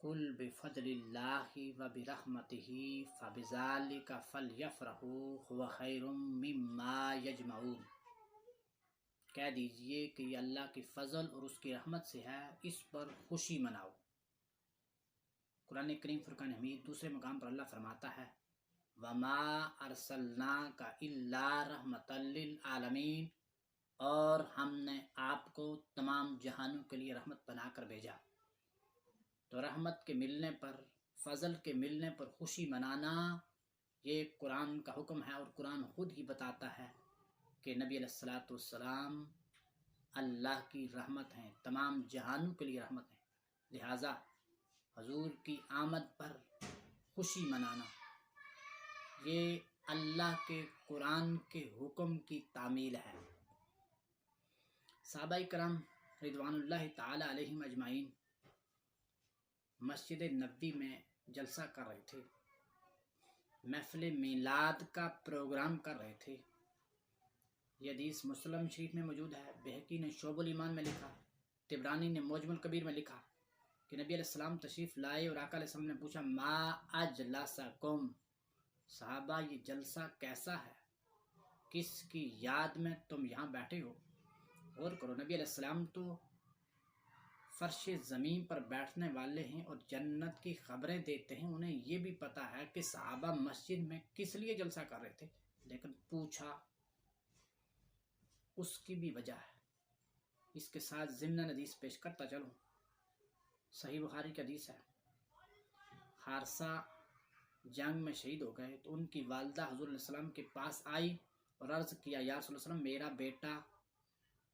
قل بفضل اللہ و برحمتہ فبذالک فلیفرحوا هو خیر مما یجمعون۔ کہہ دیجئے کہ یہ اللہ کی فضل اور اس کی رحمت سے ہے، اس پر خوشی مناؤ۔ قرآن کریم فرقان حمید دوسرے مقام پر اللہ فرماتا ہے وما ارسلناک الا رحمتا للعالمین، اور ہم نے آپ کو تمام جہانوں کے لیے رحمت بنا کر بھیجا۔ تو رحمت کے ملنے پر، فضل کے ملنے پر خوشی منانا یہ قرآن کا حکم ہے، اور قرآن خود ہی بتاتا ہے کہ نبی علیہ الصلاۃ والسلام اللہ کی رحمت ہیں، تمام جہانوں کے لیے رحمت ہیں۔ لہٰذا حضور کی آمد پر خوشی منانا یہ اللہ کے قرآن کے حکم کی تعمیل ہے۔ صحابہ کرام رضوان اللہ تعالی علیہم اجمعین مسجد نبوی میں جلسہ کر رہے تھے، محفل میلاد کا پروگرام کر رہے تھے۔ یہ حدیث مسلم شریف میں موجود ہے، بہقی نے شعب الایمان میں لکھا، طبرانی نے معجم الکبیر میں لکھا کہ نبی علیہ السلام تشریف لائے اور آقا علیہ السلام نے پوچھا ما اجلسکم، صحابہ یہ جلسہ کیسا ہے، کس کی یاد میں تم یہاں بیٹھے ہو؟ غور کرو، نبی علیہ السلام تو فرش زمین پر بیٹھنے والے ہیں اور جنت کی خبریں دیتے ہیں، انہیں یہ بھی پتہ ہے کہ صحابہ مسجد میں کس لیے جلسہ کر رہے تھے، لیکن پوچھا، اس کی بھی وجہ ہے۔ اس کے ساتھ ضمن حدیث پیش کرتا چلوں، صحیح بخاری کی حدیث ہے، حارثہ جنگ میں شہید ہو گئے تو ان کی والدہ حضور علیہ السلام کے پاس آئی اور عرض کیا یا رسول اللہ وسلم میرا بیٹا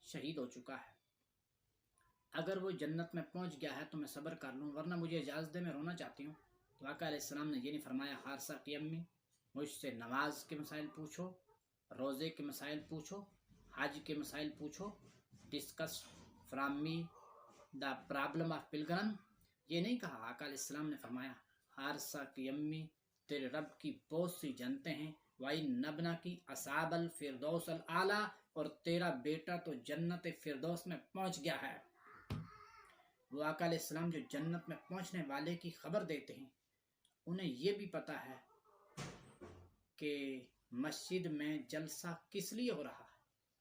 شہید ہو چکا ہے، اگر وہ جنت میں پہنچ گیا ہے تو میں صبر کر لوں، ورنہ مجھے اجازت دے، میں رونا چاہتی ہوں۔ تو آقا علیہ السلام نے یہ نہیں فرمایا حارثہ کی امی مجھ سے نماز کے مسائل پوچھو، روزے کے مسائل پوچھو، حج کے مسائل پوچھو، discuss from me the problem of pilgrim, یہ نہیں کہا۔ آقا علیہ السلام نے فرمایا حارثہ کی امی تیرے رب کی بہت سی جنتیں ہیں، وَإِنَّ ابْنَكِ أَصَابَ الْفِرْدَوْسَ الْأَعْلَىٰ، اور تیرا بیٹا تو جنت فردوس میں پہنچ گیا ہے۔ وہ آقا علیہ السلام جو جنت میں پہنچنے والے کی خبر دیتے ہیں، انہیں یہ بھی پتہ ہے کہ مسجد میں جلسہ کس لیے ہو رہا ہے۔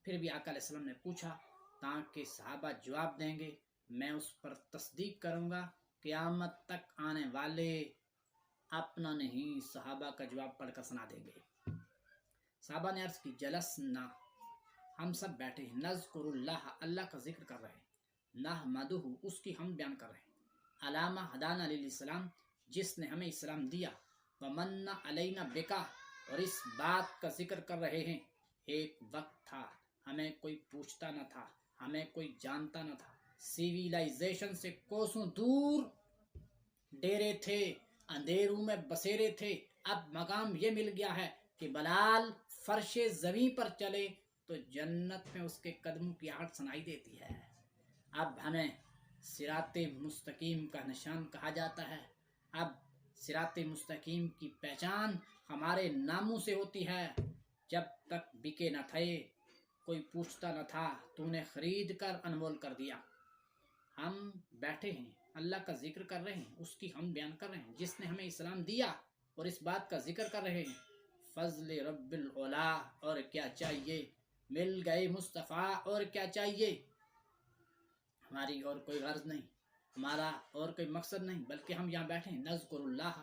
پھر بھی آقا علیہ السلام نے پوچھا تاکہ صحابہ جواب دیں گے، میں اس پر تصدیق کروں گا، قیامت تک آنے والے اپنا نہیں صحابہ کا جواب پڑھ کر سنا دیں گے۔ صحابہ نے عرض کی جلسنا، ہم سب بیٹھے ہیں، نذکر اللہ، اللہ کا ذکر کر رہے ہیں، نحمدہ، اس کی ہم بیان کر رہے ہیں، علامہ ہدانا للاسلام، جس نے ہمیں اسلام دیا، ومن علینا بکا، اور اس بات کا ذکر کر رہے ہیں ایک وقت تھا ہمیں کوئی پوچھتا نہ تھا، ہمیں کوئی جانتا نہ تھا، سیویلائزیشن سے کوسوں دور ڈیرے تھے، اندھیروں میں بسیرے تھے، اب مقام یہ مل گیا ہے کہ بلال فرش زمین پر چلے تو جنت میں اس کے قدموں کی آہٹ سنائی دیتی ہے۔ اب ہمیں صراط مستقیم کا نشان کہا جاتا ہے، اب صراط مستقیم کی پہچان ہمارے ناموں سے ہوتی ہے۔ جب تک بکے نہ تھے، کوئی پوچھتا نہ تھا، تو انہیں خرید کر انمول کر دیا۔ ہم بیٹھے ہیں، اللہ کا ذکر کر رہے ہیں، اس کی ہم بیان کر رہے ہیں جس نے ہمیں اسلام دیا، اور اس بات کا ذکر کر رہے ہیں فضل رب العلا، اور کیا چاہیے، مل گئے مصطفیٰ، اور کیا چاہیے۔ ہماری اور کوئی غرض نہیں، ہمارا اور کوئی مقصد نہیں، بلکہ ہم یہاں بیٹھے ہیں نذکر اللہ،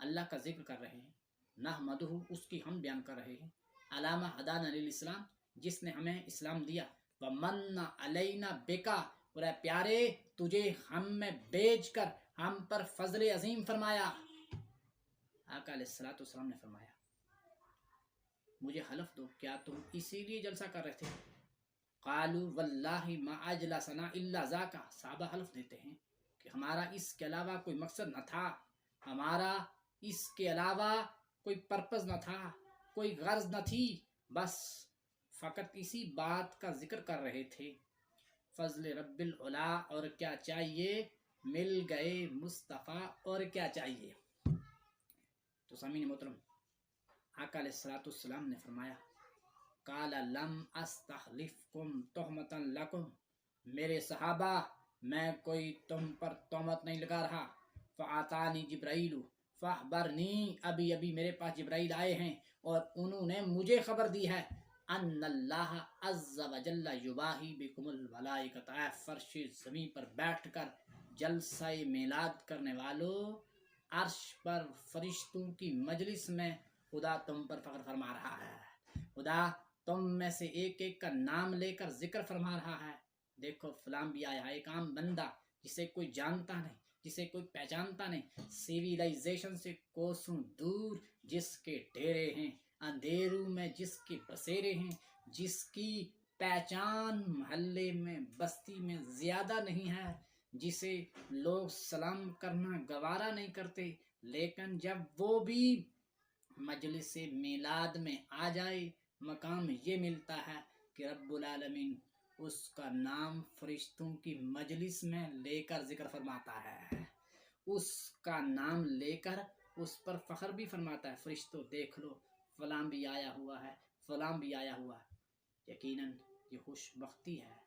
اللہ کا ذکر کر رہے ہیں، نحمدہ، اس کی ہم بیان کر رہے ہیں، علامہ ہدانا للاسلام، جس نے ہمیں اسلام دیا، ومن علینا بکا، اور اے پیارے تجھے ہم میں بیچ کر ہم پر فضل عظیم فرمایا۔ آقا علیہ السلام نے فرمایا مجھے حلف دو کیا تم اسی لیے جلسہ کر رہے تھے؟ قالوا واللہ ما اجلسنا الا ذاک، صحابہ حلف دیتے ہیں کہ ہمارا اس کے علاوہ کوئی مقصد نہ تھا، ہمارا اس کے علاوہ کوئی پرپز نہ تھا، کوئی غرض نہ تھی، بس فقط اسی بات کا ذکر کر رہے تھے، فضل رب العلا، اور کیا چاہیے، مل گئے مصطفیٰ، اور کیا چاہیے۔ تو سامعین محترم، آقا علیہ السلام نے فرمایا قال لم استخلفکم تہمتا لکم، میرے صحابہ میں کوئی تم پر تہمت نہیں لگا رہا، फ़अतानी जिब्राइल फ़अख़बरनी, अभी अभी मेरे पास जिब्राइल आए हैं और उन्होंने मुझे खबर दी है अन्नल्लाह अज़्ज़ व जल्ल युबाही बिकुमुल मलाइकत, फर्श ज़मीन पर बैठकर जलसा मिलाद करने वालों, अर्श पर फरिश्तों की मजलिस में खुदा तुम पर फख्र फरमा रहा है। खुदा तुम में से एक एक का नाम लेकर जिक्र फरमा रहा है। देखो फलां भी आया, एक आम बंदा जिसे कोई जानता नहीं, जिसे कोई पहचानता नहीं, सिविलाइजेशन से कोसों दूर जिसके डेरे हैं, अंधेरों में जिसके बसेरे हैं, जिसकी पहचान मोहल्ले में बस्ती में ज्यादा नहीं है, जिसे लोग सलाम करना गवारा नहीं करते, लेकिन जब वो भी मजलिस मिलाद में आ जाए, मकाम ये मिलता है कि रब्बुल आलमीन उसका नाम फरिश्तों की मजलिस में लेकर जिक्र फरमाता है, उसका नाम लेकर उस पर फख्र भी फरमाता है। फरिश्तों देख लो, फलां भी आया हुआ है, फलां भी आया हुआ है। यकीनन ये खुशबख्ती है।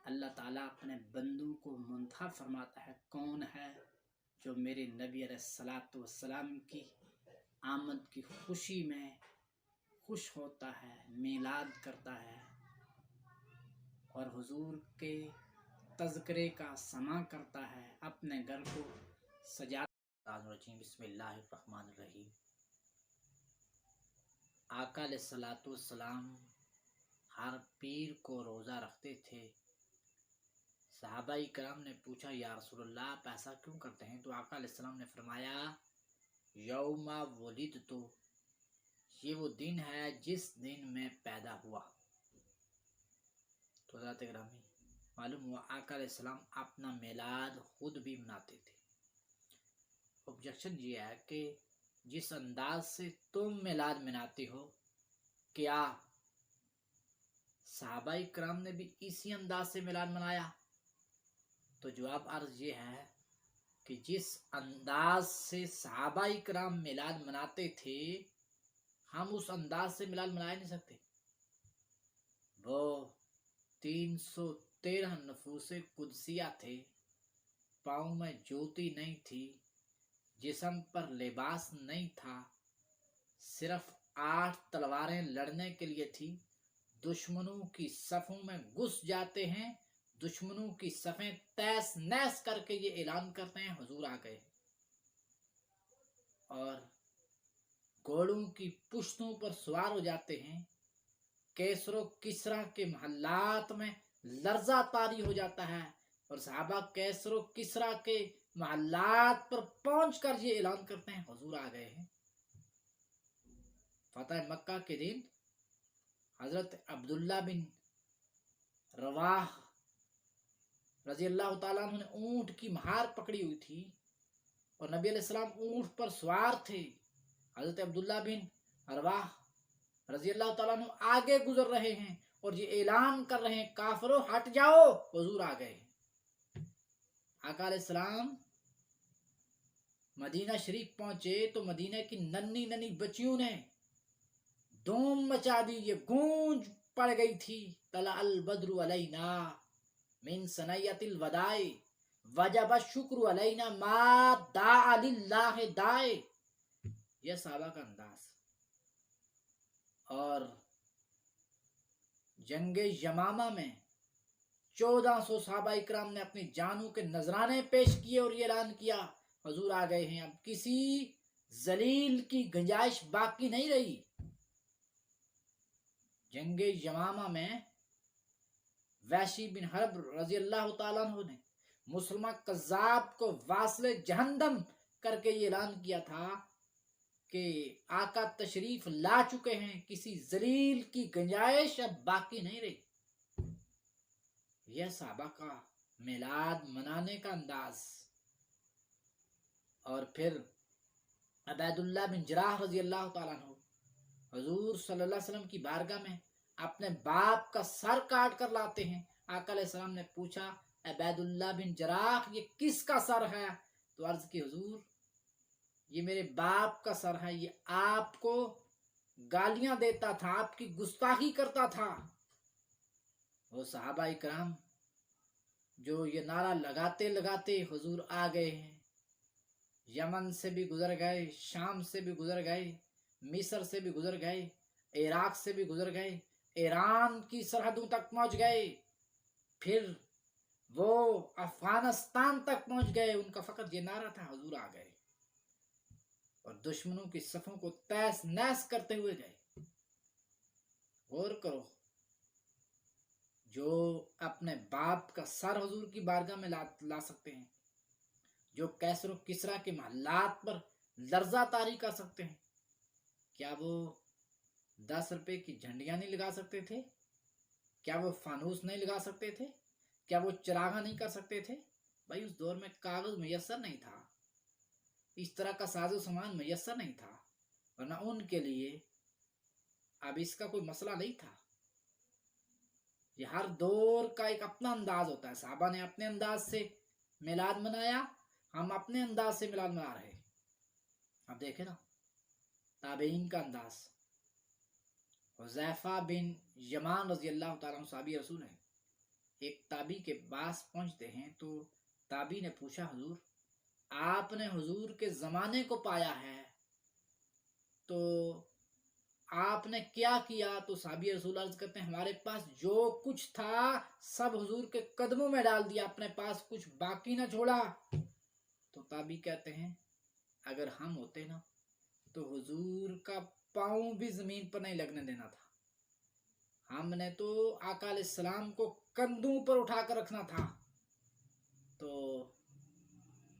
अल्लाह ताला अपने बंदों को मुंतखब फरमाता है, कौन है जो मेरे नबी अलैहिस्सलातु वस्सलाम की आमद की खुशी में खुश होता है, मिलाद करता है और हुजूर के तज़किरे का समा करता है, अपने घर को सजा। बिस्मिल्लाहिर्रहमानिर्रहीम। आका अलैहिस्सलातु वस्सलाम हर पीर को रोज़ा रखते थे। सहाबाई कराम ने पूछा, या रसूलल्लाह आप ऐसा क्यों करते हैं? तो आका अलैहिस्सलाम ने फरमाया, यौमा वलिद, तो ये वो दिन है जिस दिन मैं पैदा हुआ। तो हज़रत ग्रामी मालूम हुआ आका अलैहिस्सलाम अपना मिलाद खुद भी मनाते थे। ऑब्जेक्शन ये है कि जिस अंदाज से तुम मिलाद मनाते हो, क्या सहाबाई कराम ने भी इसी अंदाज से मिलाद मनाया? तो जवाब अर्ज ये है कि जिस अंदाज से सहाबाई कराम मिलाद मनाते थे, हम उस अंदाज से मिलाद मना नहीं सकते। वो 313 नफूसे कुदसिया थे, पाँव में ज्योति नहीं थी, जिस्म पर लिबास नहीं था, सिर्फ 8 तलवारें लड़ने के लिए थी। दुश्मनों की सफ़ों में घुस जाते हैं, दुश्मनों की सफ़ें तैस नैस करके ये ऐलान करते हैं हुजूर आ गए, और घोड़ों की पुश्तों पर सवार हो जाते हैं। कैसरो किसरा के महल्लात में लर्जा तारी हो जाता है और सहाबा कैसरो किसरा के महल्लात पर पहुंचकर ये ऐलान करते हैं हुजूर आ गए हैं। फतह मक्का के दिन हजरत अब्दुल्ला बिन रवाह रजी अल्लाह ताला अन्हु ने ऊंट की महार पकड़ी हुई थी और नबी अलैहिस्सलाम ऊंट पर सवार थे। हजरत अब्दुल्ला बिन रवाह रजी अल्लाह ताला अन्हु आगे गुजर रहे हैं और ये ऐलान कर रहे हैं, काफिरों हट जाओ, हुजूर आ गए। आका अलैहिस्सलाम मदीना शरीफ पहुंचे तो मदीना की नन्ही नन्ही बच्चियों ने धूम मचा दी, ये गूंज पड़ गई थी, तला अल बद्रु अलैना मिन सनयतिल वदाई वजब शुक्र अलैना मा दा लिल्लाह दाए। यह सहाबा का अंदाज। और जंगे यमामा में 1400 सहाबा इकराम ने अपनी जानों के नजराने पेश किए और ये ऐलान किया हुजूर आ गए हैं। अब किसी जलील की गुंजाइश बाकी नहीं रही। जंगे यमामा में वैशी बिन हर्ब रजी अल्लाह ताला अन्हु ने मुसलमान कज़्ज़ाब को वास्ले जहन्नम करके ये ऐलान किया था कि आका तशरीफ ला चुके हैं, किसी जलील की गुंजाइश अब बाकी नहीं रही। यह सहाबा का मिलाद मनाने का अंदाज। और फिर अबैदुल्लाह बिन जराह रजी अल्लाह ताला अन्हु हुजूर सल्लल्लाहु अलैहि वसल्लम की बारगाह में अपने बाप का सर काट कर लाते हैं। आका अलैहिस्सलाम ने पूछा, अबैदुल्लाह बिन जराह ये किसका सर है? तो अर्ज की हुजूर ये मेरे बाप का सर है, ये आपको गालियां देता था, आपकी गुस्ताखी करता था। वो सहाबा इकराम जो ये नारा लगाते लगाते हुजूर आ गए हैं, यमन से भी गुजर गए, शाम से भी गुजर गए, मिस्र से भी गुजर गए, इराक से भी गुजर गए, ईरान की सरहदों तक पहुंच गए, फिर वो अफगानिस्तान तक पहुंच गए। उनका फकत ये नारा था, हुजूर आ गए, और दुश्मनों की सफों को तहस नहस करते हुए गए। गौर करो, जो अपने बाप का सर हुजूर की बारगाह में ला सकते हैं, जो कैसर किसरा के महलात पर लर्जा तारी कर सकते हैं, क्या वो 10 रुपए की झंडियां नहीं लगा सकते थे? क्या वो फानूस नहीं लगा सकते थे? क्या वो चिरागा नहीं कर सकते थे? भाई उस दौर में कागज मैसर नहीं था, इस तरह का साजो सामान मैसर नहीं था, वरना उनके लिए अब इसका कोई मसला नहीं था। ये हर दौर का एक अपना अंदाज होता है। साहबा ने अपने अंदाज से मिलाद मनाया, हम अपने अंदाज से मिलाद मना रहे। अब देखे ना ताबेइन का अंदाज। हुज़ैफा बिन यमान रजी अल्लाह तआला अन्हु साहबी रसूल हैं। एक ताबी के पास पहुंचते हैं तो ताबी ने पूछा, हुजूर आपने हुजूर के जमाने को पाया है तो आपने क्या किया? तो साहबी रसूल अर्ज करते हैं, हमारे पास जो कुछ था सब हुजूर के कदमों में डाल दिया, अपने पास कुछ बाकी ना छोड़ा। तो ताबी कहते हैं, अगर हम होते ना तो हुजूर का पाँव भी जमीन पर नहीं लगने देना था। हमने तो आका अलैहिस्सलाम को कंधों पर उठाकर रखना था। तो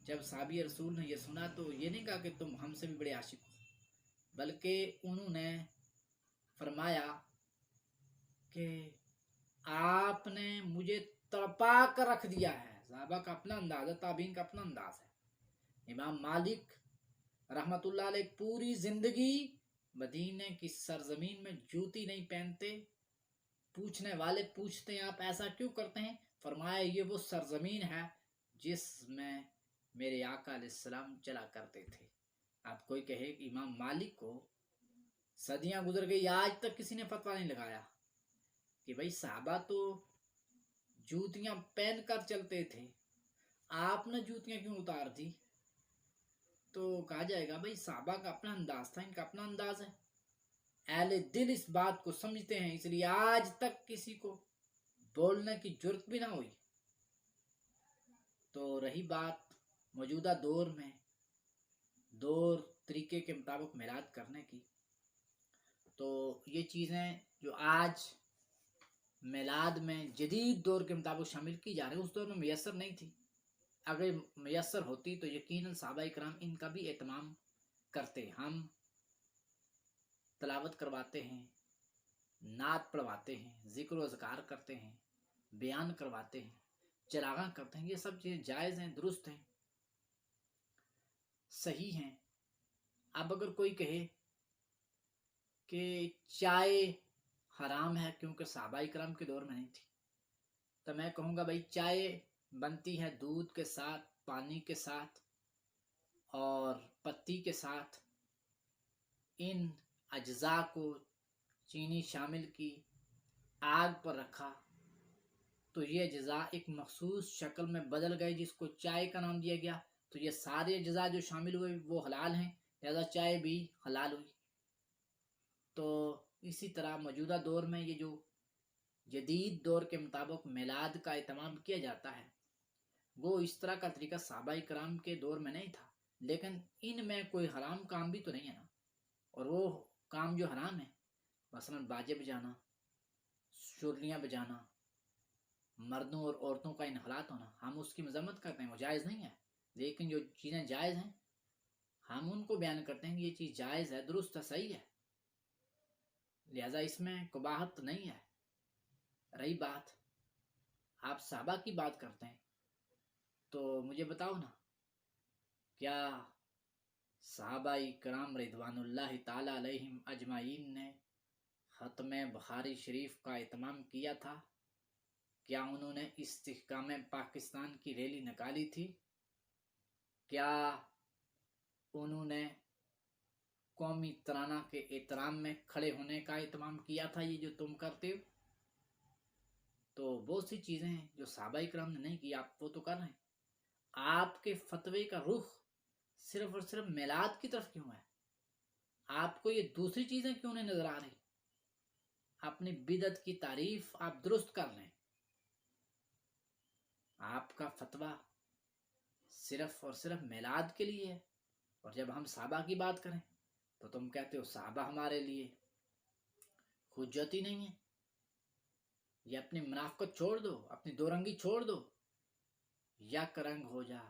जब साहबी रसूल ने ये सुना तो ये नहीं कहा कि तुम हमसे भी बड़े आशिक हो, बल्कि उन्होंने फरमाया कि आपने मुझे तड़पा कर रख दिया है। साहबा का अपना अंदाज है, ताबीन का अपना अंदाज है। इमाम मालिक रहमतुल्लाह अलैह पूरी जिंदगी मदीने की सरजमीन में जूती नहीं पहनते। पूछने वाले पूछते हैं, आप ऐसा क्यों करते हैं? फरमाया, ये वो सरजमीन है जिसमें मेरे आका अलैहिस्सलाम चला करते थे। आप कोई कहे कि इमाम मालिक को सदियां गुजर गई, आज तक किसी ने फतवा नहीं लगाया कि भाई साहबा तो जूतियां पहन कर चलते थे, आपने जूतियां क्यों उतार दी? तो कहा जाएगा भाई साहबा का अपना अंदाज था, इनका अपना अंदाज है। अहले दिल इस बात को समझते हैं, इसलिए आज तक किसी को बोलने की जरूरत भी ना हुई। तो रही बात मौजूदा दौर में दौर तरीके के मुताबिक मिलाद करने की, तो ये चीज़ें जो आज मिलाद में जदीद दौर के मुताबिक शामिल की जा रही है, उस दौर में मैसर नहीं थी। अगर मैसर होती तो यकीनन सहाबा इकराम इनका भी एहतमाम करते। हम तलावत करवाते हैं, नात पढ़वाते हैं, जिक्र व ज़कार करते हैं, बयान करवाते हैं, चरागा करते हैं, ये सब चीज़ें जायज़ हैं, दुरुस्त हैं, सही हैं। अब अगर कोई कहे कि चाय हराम है क्योंकि सहाबा इकराम के दौर में नहीं थी, तो मैं कहूँगा भाई चाय बनती है दूध के साथ, पानी के साथ और पत्ती के साथ। इन अज्जा को चीनी शामिल की, आग पर रखा तो ये अज्जा एक मखसूस शक्ल में बदल गए जिसको चाय का नाम दिया गया। तो ये सारे अज्जा जो शामिल हुए वो हलाल हैं, लिहाजा चाय भी हलाल हुई। तो इसी तरह मौजूदा दौर में ये जो जदीद दौर के मुताबिक मिलाद का एहतमाम किया जाता है, वो इस तरह का तरीका सहाबा इकराम के दौर में नहीं था। लेकिन इनमें कोई हराम काम भी तो नहीं है ना। और वो काम जो हराम है, मसलन बाजे बजाना, शुरलियाँ बजाना, मर्दों और औरतों का इनहलात होना, हम उसकी मजम्मत करते हैं, वो जायज़ नहीं है। लेकिन जो चीज़ें जायज़ हैं हम उनको बयान करते हैं कि ये चीज़ जायज़ है, दुरुस्त है, सही है, लिहाजा इसमें कबाहत नहीं है। रही बात आप साहबा की बात करते हैं, तो मुझे बताओ ना, क्या सहाबा इकराम रिदवानुल्लाह ताला अलैहिम अजमाइन ने ख़त्म बुखारी शरीफ का एहतमाम किया था? क्या उन्होंने इस्तिहकाम पाकिस्तान की रैली निकाली थी? क्या उन्होंने कौमी तराना के एहतराम में खड़े होने का एहतमाम किया था, ये जो तुम करते हो? तो बहुत सी चीज़ें हैं जो सहाबा इकराम ने नहीं की, आप वो तो कर रहे हैं। आपके फतवे का रुख صرف اور صرف میلاد کی طرف کیوں ہے؟ آپ کو یہ دوسری چیزیں کیوں نہیں نظر آ رہی؟ اپنی بدعت کی تعریف آپ درست کر لیں. آپ کا فتویٰ صرف اور صرف میلاد کے لیے ہے، اور جب ہم صحابہ کی بات کریں تو تم کہتے ہو صحابہ ہمارے لیے حجت ہی نہیں ہے. یہ اپنی منافقت چھوڑ دو، اپنی دو رنگی چھوڑ دو، یک رنگ ہو جا.